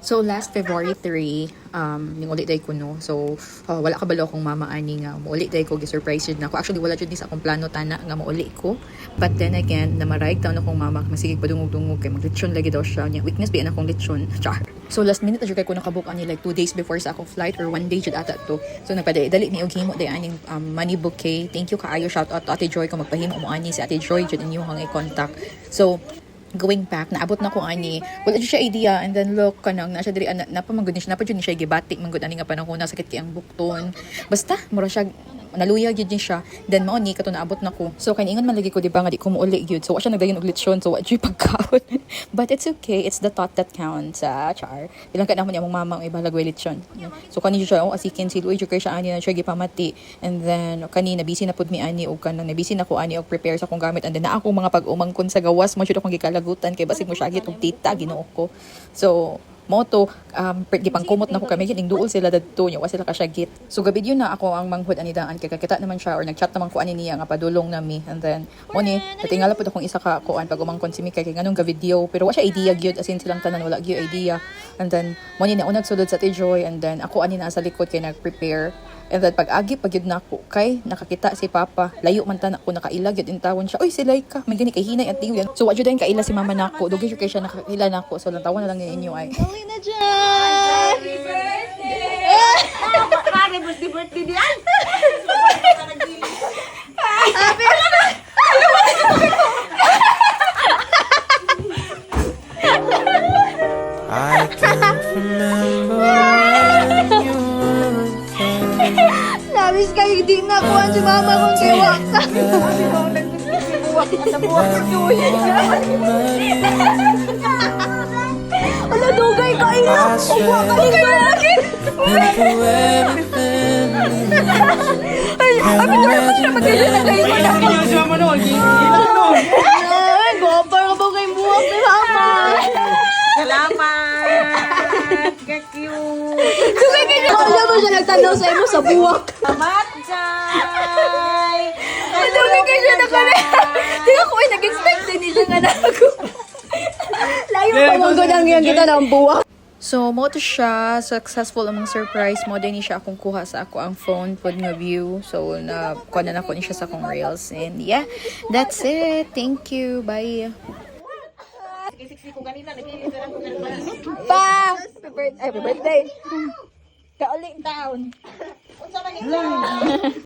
So last February 3, ning ulit day ko no. So wala kabalo akong mama ani nga muulit day ko gi-surprise jud nako. Actually wala jud ni sa akong plano tana nga mauli ko. But then again, na marayag taon akong mama masigig padungog-dungog kay maglitsyon lagi daw siya. Nya weakness bi akong litsyon. Char. So last minute jud kay ko nakabook ani like 2 days before sa akong flight or 1 day jud ata to. So nagpadali mi og himo day aning money bouquet. Thank you kaayo, shout out to Ate Joy kung magpahimo mo ani si Ate Joy jud inyong i-contact. So going back, naabot na ko ani, wala dyan siya idea, and then look, kanang, nasa diri, napamagod niya, napadyon niya siya, gibatik, manggod, ani nga panahon, sakit kayang bukton, basta, mura siya, naluyag yun siya, then mao ni kato naabot na ko. So kay ingon man lagi ko di ba nga di ko muuli gyud. So wa siya nagdayon og lechon, so wa jud pagkaon. But it's okay, it's the thought that counts, char. Bilang ka naman among mama ang ibalag way lechon. So kani siya asikin si Luigi kay siya ani na siya gipamati. And then kani na busy na pud mi ani og kanang na busy na ko ani og prepare sa akong gamit, and then na ako mga pag-umangkon sa gawas mo jud akong gikalagutan kay basig mo siya git og tita Ginoo ko. So moto gipangkumot na ko kami gining duol sila dadto nya wa sila kasyagit. So gabi yun na ako ang manghud ani daan kay kakita naman siya or nagchat naman ko ani niya nga padulong nami, and then mo ni natingala pud akong isa ka kuan pag umangkon si Mika kay nganong ga video pero wa siya idea gyud, as in silang tanan wala gyud idea. And then mo ni naunag sulod sa Joy, and then ako ani na sa likod kay nag-prepare. And then pag agi pag yun na ako kay nakakita si Papa, layo man ta na ko nakailag yun intawon siya, oy si Laika may gani kay hinay at tingin. So wa jud din kaila si mama nako, dugay kay siya nakakila nako, so lang tawon na lang ninyo ay Dali na dyan! Happy birthday! Happy birthday diyan! I can't remember when you were there. Labis kayo, hindi nakuha si mama kung kiwa ka. Ala, dugay kayo! Kuha ka rin kayo lagi! Been through everything. Ay, kami doon mo na mag-ibig na kayo mo na. Ay, gopar ka ba kayong buwak ni mama? Salamat! Ka-cute! Dugay kayo! Kala mo siya nagtanaw sa imo sa buwak. Salamat, Jai! Dugay kayo siya nakalaya. Di ko ay nag-expect din niya nga na ako. Layo pa mong gunang yung kita ng buwak. So, mo to siya, successful among surprise mo, din siya akong kuha sa ako ang phone pod nga view. So, na kuha na ko ni siya sa akong reels. And yeah, that's it. Thank you. Bye. Pa! Happy birthday! Kauli taon.